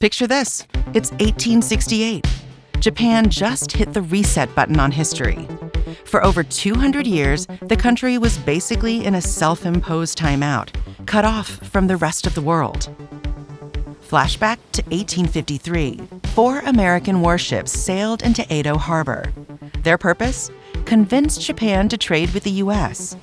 Picture this. It's 1868. Japan just hit the reset button on history. For over 200 years, the country was basically in a self-imposed timeout, cut off from the rest of the world. Flashback to 1853. 4 American warships sailed into Edo Harbor. Their purpose? Convince Japan to trade with the U.S.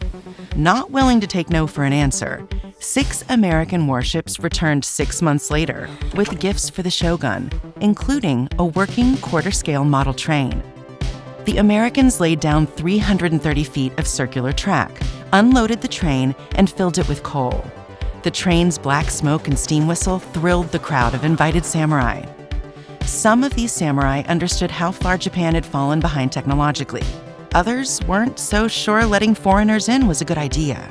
Not willing to take no for an answer, 6 American warships returned 6 months later with gifts for the shogun, including a working quarter-scale model train. The Americans laid down 330 feet of circular track, unloaded the train, and filled it with coal. The train's black smoke and steam whistle thrilled the crowd of invited samurai. Some of these samurai understood how far Japan had fallen behind technologically. Others weren't so sure letting foreigners in was a good idea.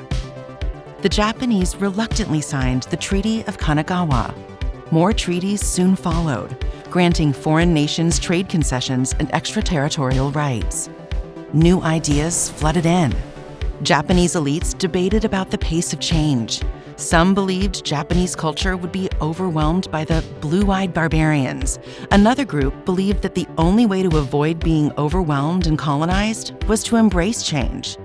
The Japanese reluctantly signed the Treaty of Kanagawa. More treaties soon followed, granting foreign nations trade concessions and extraterritorial rights. New ideas flooded in. Japanese elites debated about the pace of change. Some believed Japanese culture would be overwhelmed by the blue-eyed barbarians. Another group believed that the only way to avoid being overwhelmed and colonized was to embrace change.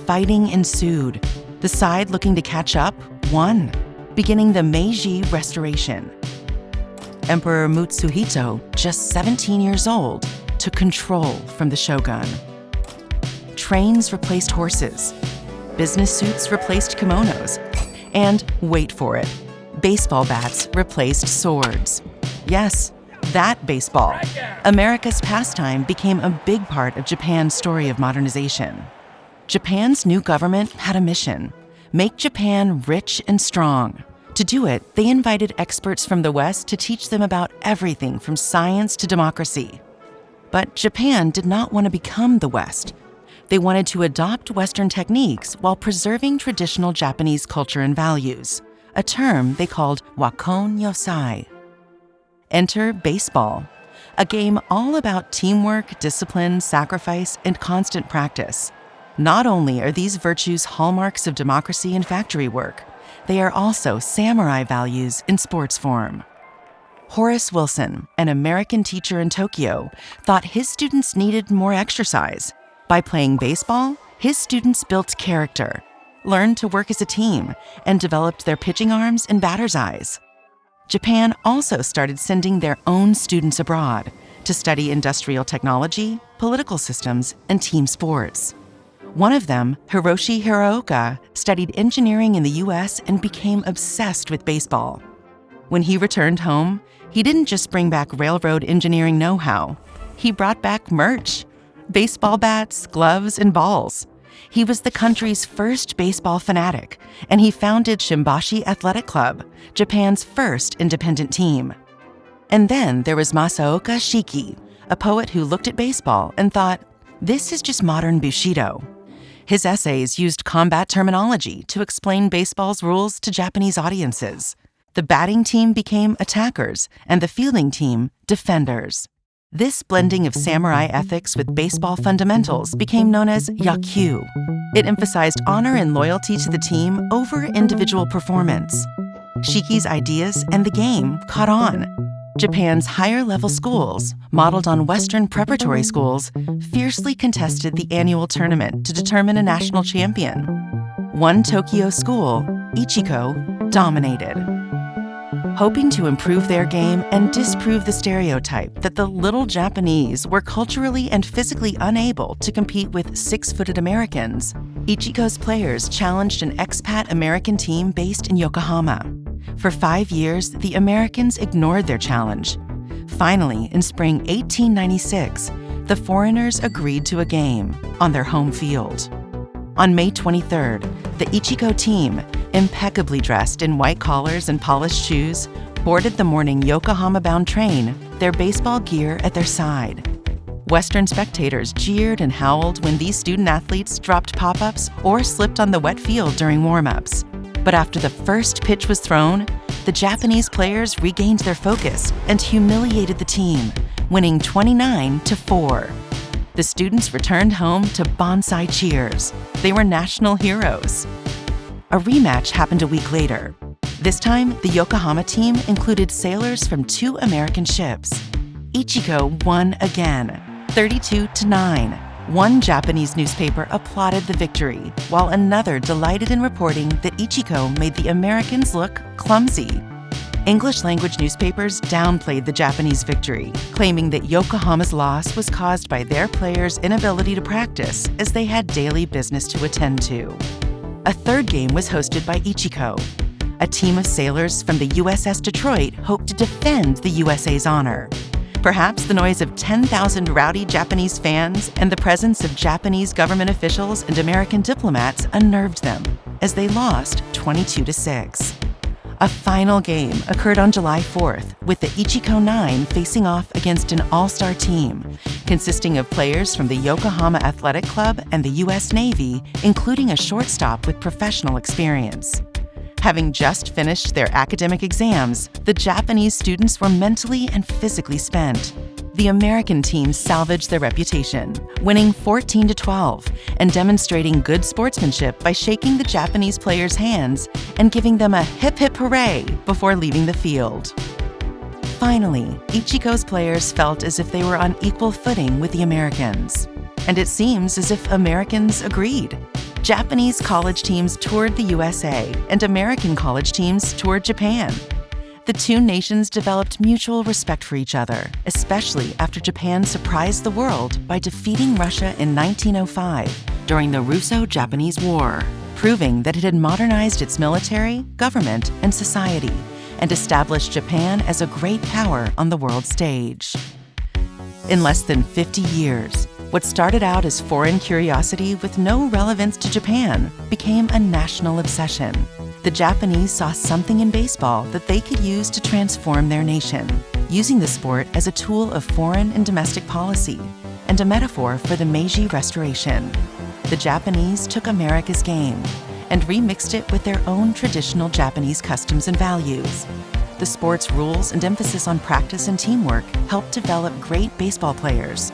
Fighting ensued. The side looking to catch up won, beginning the Meiji Restoration. Emperor Mutsuhito, just 17 years old, took control from the shogun. Trains replaced horses. Business suits replaced kimonos. And, wait for it, baseball bats replaced swords. Yes, that baseball. America's pastime became a big part of Japan's story of modernization. Japan's new government had a mission: make Japan rich and strong. To do it, they invited experts from the West to teach them about everything from science to democracy. But Japan did not want to become the West. They wanted to adopt Western techniques while preserving traditional Japanese culture and values, a term they called wakon yosai. Enter baseball, a game all about teamwork, discipline, sacrifice, and constant practice. Not only are these virtues hallmarks of democracy and factory work, they are also samurai values in sports form. Horace Wilson, an American teacher in Tokyo, thought his students needed more exercise. By playing baseball, his students built character, learned to work as a team, and developed their pitching arms and batter's eyes. Japan also started sending their own students abroad to study industrial technology, political systems, and team sports. One of them, Hiroshi Hiraoka, studied engineering in the US and became obsessed with baseball. When he returned home, he didn't just bring back railroad engineering know-how. He brought back merch: baseball bats, gloves, and balls. He was the country's first baseball fanatic, and he founded Shimbashi Athletic Club, Japan's first independent team. And then there was Masaoka Shiki, a poet who looked at baseball and thought, this is just modern Bushido. His essays used combat terminology to explain baseball's rules to Japanese audiences. The batting team became attackers, and the fielding team, defenders. This blending of samurai ethics with baseball fundamentals became known as yakyu. It emphasized honor and loyalty to the team over individual performance. Shiki's ideas and the game caught on. Japan's higher-level schools, modeled on Western preparatory schools, fiercely contested the annual tournament to determine a national champion. One Tokyo school, Ichiko, dominated. Hoping to improve their game and disprove the stereotype that the little Japanese were culturally and physically unable to compete with 6-footed Americans, Ichiko's players challenged an expat American team based in Yokohama. For 5 years, the Americans ignored their challenge. Finally, in spring 1896, the foreigners agreed to a game on their home field. On May 23rd, the Ichiko team, impeccably dressed in white collars and polished shoes, boarded the morning Yokohama-bound train, their baseball gear at their side. Western spectators jeered and howled when these student-athletes dropped pop-ups or slipped on the wet field during warm-ups. But after the first pitch was thrown, the Japanese players regained their focus and humiliated the team, winning 29-4. The students returned home to bonsai cheers. They were national heroes. A rematch happened a week later. This time, the Yokohama team included sailors from 2 American ships. Ichiko won again, 32-9. One Japanese newspaper applauded the victory, while another delighted in reporting that Ichiko made the Americans look clumsy. English-language newspapers downplayed the Japanese victory, claiming that Yokohama's loss was caused by their players' inability to practice as they had daily business to attend to. A third game was hosted by Ichiko. A team of sailors from the USS Detroit hoped to defend the USA's honor. Perhaps the noise of 10,000 rowdy Japanese fans and the presence of Japanese government officials and American diplomats unnerved them, as they lost 22-6. A final game occurred on July 4th, with the Ichiko 9 facing off against an all-star team, consisting of players from the Yokohama Athletic Club and the U.S. Navy, including a shortstop with professional experience. Having just finished their academic exams, the Japanese students were mentally and physically spent. The American team salvaged their reputation, winning 14-12 and demonstrating good sportsmanship by shaking the Japanese players' hands and giving them a hip hip hooray before leaving the field. Finally, Ichiko's players felt as if they were on equal footing with the Americans. And it seems as if Americans agreed. Japanese college teams toured the USA and American college teams toured Japan. The 2 nations developed mutual respect for each other, especially after Japan surprised the world by defeating Russia in 1905 during the Russo-Japanese War, proving that it had modernized its military, government, and society, and established Japan as a great power on the world stage. In less than 50 years, what started out as foreign curiosity with no relevance to Japan became a national obsession. The Japanese saw something in baseball that they could use to transform their nation, using the sport as a tool of foreign and domestic policy, and a metaphor for the Meiji Restoration. The Japanese took America's game and remixed it with their own traditional Japanese customs and values. The sport's rules and emphasis on practice and teamwork helped develop great baseball players.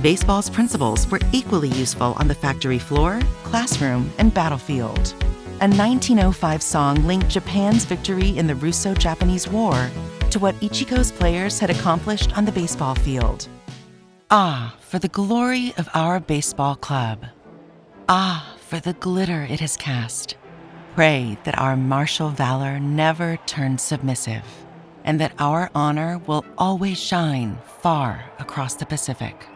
Baseball's principles were equally useful on the factory floor, classroom, and battlefield. A 1905 song linked Japan's victory in the Russo-Japanese War to what Ichiko's players had accomplished on the baseball field. Ah, for the glory of our baseball club. Ah, for the glitter it has cast. Pray that our martial valor never turns submissive, and that our honor will always shine far across the Pacific.